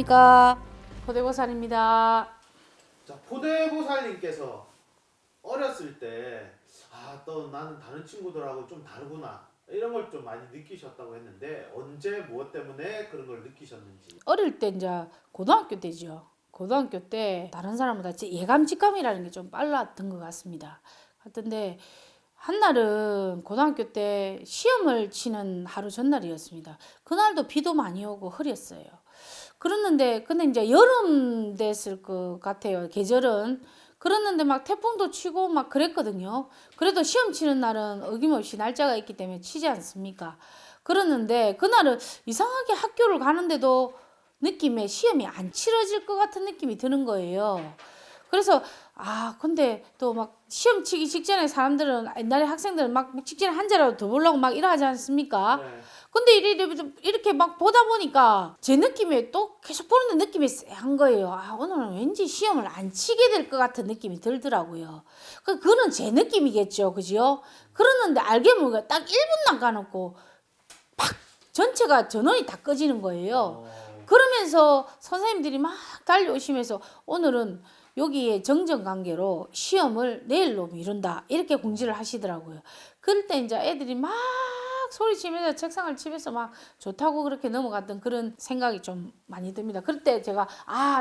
안녕하십니까. 포대보살입니다. 자, 포대보살님께서 어렸을 때, 또 나는 다른 친구들하고 좀 다르구나. 이런 걸 좀 많이 느끼셨다고 했는데, 언제, 무엇 때문에 그런 걸 느끼셨는지. 어릴 때 이제 고등학교 때죠. 고등학교 때 다른 사람보다 예감 직감이라는 게 좀 빨랐던 것 같습니다. 같은데 한날은 고등학교 때 시험을 치는 하루 전날이었습니다. 그날도 비도 많이 오고 흐렸어요. 그랬는데 근데 이제 여름 됐을 것 같아요. 계절은. 그랬는데 막 태풍도 치고 막 그랬거든요. 그래도 시험 치는 날은 어김없이 날짜가 있기 때문에 치지 않습니까? 그랬는데 그날은 이상하게 학교를 가는데도 느낌에 시험이 안 치러질 것 같은 느낌이 드는 거예요. 그래서 근데 또 막 시험 치기 직전에 사람들은 옛날에 학생들은 막 직전에 한 자라도 더 보려고 막 이러지 않습니까? 네. 근데 이렇게 막 보다 보니까 제 느낌에 또 계속 보는데 느낌이 쎄한 거예요. 오늘은 왠지 시험을 안 치게 될 것 같은 느낌이 들더라고요. 그거는 제 느낌이겠죠. 그죠? 그러는데 알게 모르게 딱 1분 남겨놓고 팍! 전체가 전원이 다 꺼지는 거예요. 그러면서 선생님들이 막 달려오시면서 오늘은 여기에 정전관계로 시험을 내일로 미룬다. 이렇게 공지를 하시더라고요. 그럴 때 이제 애들이 막 소리치면서 책상을 치면서 막 좋다고 그렇게 넘어갔던 그런 생각이 좀 많이 듭니다. 그럴 때 제가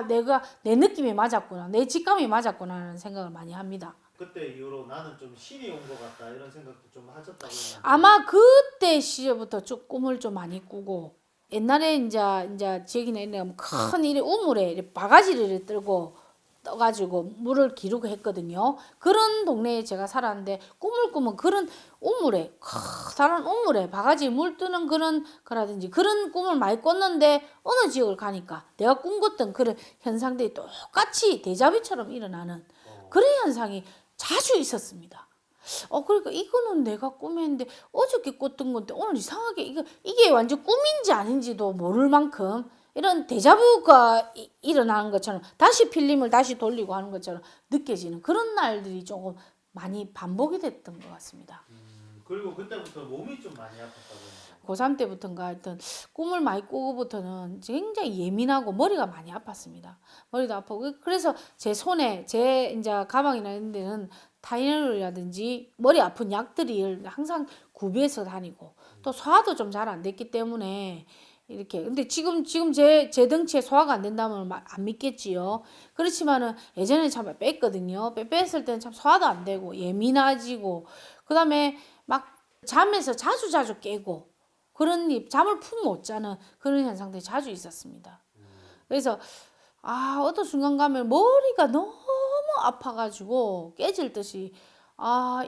내가 내 느낌이 맞았구나. 내 직감이 맞았구나 하는 생각을 많이 합니다. 그때 이후로 나는 좀 신이 온 것 같다. 이런 생각도 좀 하셨다고 했는데. 아마 그때 시절부터 쭉 꿈을 좀 많이 꾸고 옛날에 이제 지역이나 큰 이래 우물에 이렇게 바가지를 들고 떠가지고 물을 기르고 했거든요. 그런 동네에 제가 살았는데 꿈을 꾸면 그런 우물에 커다란 우물에 바가지 물 뜨는 그런 거라든지 그런 꿈을 많이 꿨는데 어느 지역을 가니까 내가 꿈꿨던 그런 현상들이 똑같이 데자뷰처럼 일어나는 그런 현상이 자주 있었습니다. 그러니까 이거는 내가 꿈했는데 어저께 꿨던 건데 오늘 이상하게 이게 완전 꿈인지 아닌지도 모를 만큼 이런 데자부가 일어나는 것처럼 다시 필름을 다시 돌리고 하는 것처럼 느껴지는 그런 날들이 조금 많이 반복이 됐던 것 같습니다. 그리고 그때부터 몸이 좀 많이 아팠다고 했는데. 고3 때부터인가 하여튼 꿈을 많이 꾸고부터는 굉장히 예민하고 머리가 많이 아팠습니다. 머리도 아프고 그래서 제 손에 제 이제 가방이나 이런 데는 타이레놀이라든지 머리 아픈 약들이 항상 구비해서 다니고 또 소화도 좀 잘 안 됐기 때문에 이렇게 근데 지금 제 덩치에 소화가 안 된다면 안 믿겠지요. 그렇지만은 예전에 참 뺐거든요. 뺐을 때는 참 소화도 안 되고 예민해지고 그다음에 막 잠에서 자주 깨고 그런 잠을 푹 못 자는 그런 현상들이 자주 있었습니다. 그래서 어떤 순간 가면 머리가 너무 아파가지고 깨질 듯이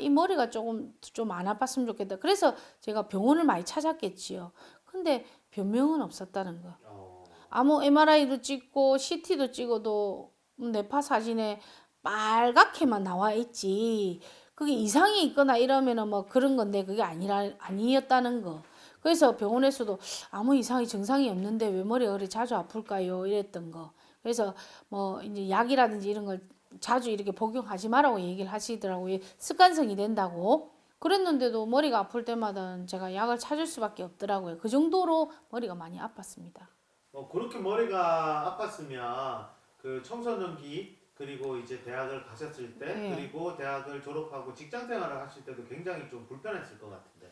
이 머리가 조금 좀 안 아팠으면 좋겠다. 그래서 제가 병원을 많이 찾았겠지요. 근데 변명은 없었다는 거. 아무 MRI도 찍고 CT도 찍어도 뇌파 사진에 빨갛게만 나와 있지. 그게 이상이 있거나 이러면은 뭐 그런 건데 그게 아니었다는 거. 그래서 병원에서도 아무 이상이 증상이 없는데 왜 머리가 그리 자주 아플까요? 이랬던 거. 그래서 뭐 이제 약이라든지 이런 걸 자주 이렇게 복용하지 말라고 얘기를 하시더라고요. 습관성이 된다고. 그랬는데도 머리가 아플 때마다 제가 약을 찾을 수밖에 없더라고요. 그 정도로 머리가 많이 아팠습니다. 그렇게 머리가 아팠으면 그 청소년기 그리고 이제 대학을 가셨을 때 네. 그리고 대학을 졸업하고 직장 생활을 하실 때도 굉장히 좀 불편했을 것 같은데.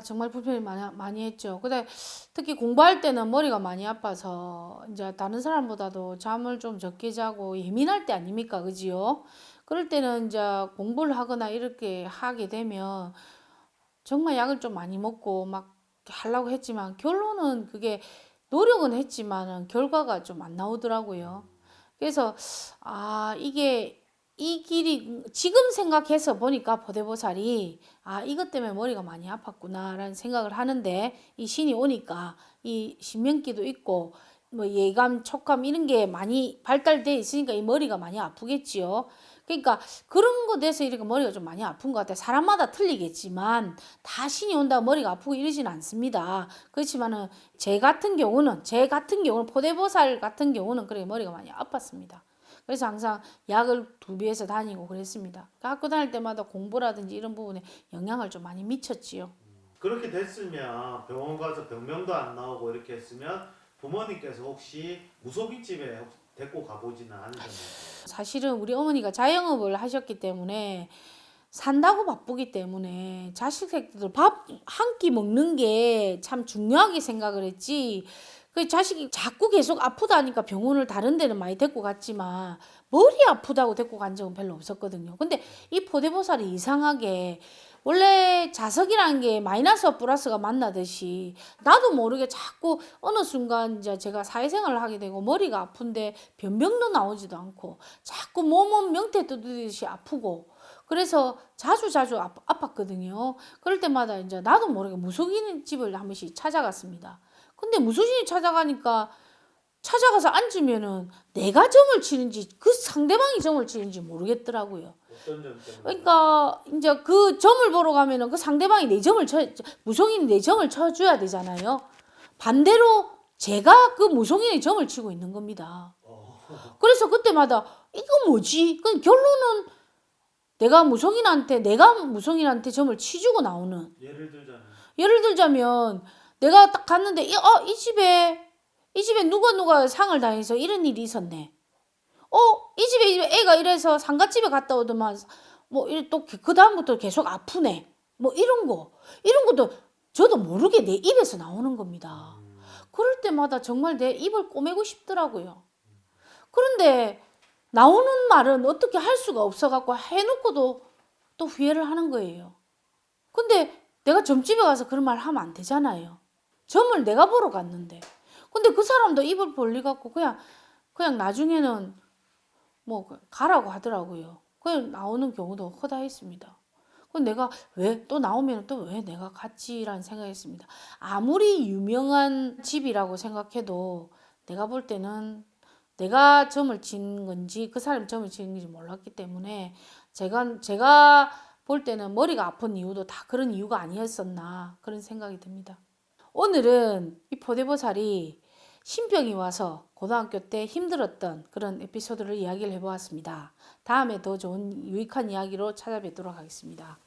정말 불편이 많이 했죠. 근데 특히 공부할 때는 머리가 많이 아파서 이제 다른 사람보다도 잠을 좀 적게 자고 예민할 때 아닙니까? 그지요? 그럴 때는 이제 공부를 하거나 이렇게 하게 되면 정말 약을 좀 많이 먹고 막 하려고 했지만 결론은 그게 노력은 했지만은 결과가 좀 안 나오더라고요. 그래서 이게 이 길이 지금 생각해서 보니까 포대보살이 이것 때문에 머리가 많이 아팠구나라는 생각을 하는데 이 신이 오니까 이 신명기도 있고 뭐 예감, 촉감 이런 게 많이 발달돼 있으니까 이 머리가 많이 아프겠지요. 그러니까 그런 거 돼서 이렇게 머리가 좀 많이 아픈 것 같아요. 사람마다 틀리겠지만 다 신이 온다고 머리가 아프고 이러지는 않습니다. 그렇지만은 제 같은 경우는 포대보살 같은 경우는 그래 머리가 많이 아팠습니다. 그래서 항상 약을 구비해서 다니고 그랬습니다. 학교 다닐 때마다 공부라든지 이런 부분에 영향을 좀 많이 미쳤지요. 그렇게 됐으면 병원 가서 병명도 안 나오고 이렇게 했으면 부모님께서 혹시 무속인집에 혹시 데리고 가보지는 않으셨나요? 사실은 우리 어머니가 자영업을 하셨기 때문에 산다고 바쁘기 때문에 자식 새끼들 밥 한 끼 먹는 게 참 중요하게 생각을 했지. 그 자식이 자꾸 계속 아프다니까 병원을 다른 데는 많이 데리고 갔지만 머리 아프다고 데리고 간 적은 별로 없었거든요. 근데 이 포대보살이 이상하게 원래 자석이라는 게 마이너스와 플러스가 만나듯이 나도 모르게 자꾸 어느 순간 이제 제가 사회생활을 하게 되고 머리가 아픈데 변병도 나오지도 않고 자꾸 몸은 명태 뜯듯이 아프고 그래서 자주 아팠거든요. 그럴 때마다 이제 나도 모르게 무속인 집을 한 번씩 찾아갔습니다. 근데 무속인이 찾아가니까 찾아가서 앉으면은 내가 점을 치는지 그 상대방이 점을 치는지 모르겠더라고요. 어떤 점 때문에? 그러니까 이제 그 점을 보러 가면은 그 상대방이 내 점을 무속인이 내 점을 쳐줘야 되잖아요. 반대로 제가 그 무속인의 점을 치고 있는 겁니다. 그래서 그때마다 이거 뭐지? 그 결론은 내가 무속인한테 점을 치주고 나오는. 예를 들자면 내가 딱 갔는데 이 집에 누가 상을 당해서 이런 일이 있었네. 이 집에 애가 이래서 상갓집에 갔다 오더만 뭐 또 그 다음부터 계속 아프네. 뭐 이런 것도 저도 모르게 내 입에서 나오는 겁니다. 그럴 때마다 정말 내 입을 꼬매고 싶더라고요. 그런데 나오는 말은 어떻게 할 수가 없어갖고 해놓고도 또 후회를 하는 거예요. 근데 내가 점집에 가서 그런 말 하면 안 되잖아요. 점을 내가 보러 갔는데. 근데 그 사람도 입을 벌리갖고 그냥 나중에는 뭐 가라고 하더라고요. 그냥 나오는 경우도 허다했습니다. 그럼 내가 왜 또 나오면 또 왜 내가 갔지라는 생각했습니다. 아무리 유명한 집이라고 생각해도 내가 볼 때는 내가 점을 친 건지 그 사람이 점을 친 건지 몰랐기 때문에 제가 볼 때는 머리가 아픈 이유도 다 그런 이유가 아니었었나 그런 생각이 듭니다. 오늘은 이 포대보살이 신병이 와서 고등학교 때 힘들었던 그런 에피소드를 이야기를 해보았습니다. 다음에 더 좋은 유익한 이야기로 찾아뵙도록 하겠습니다.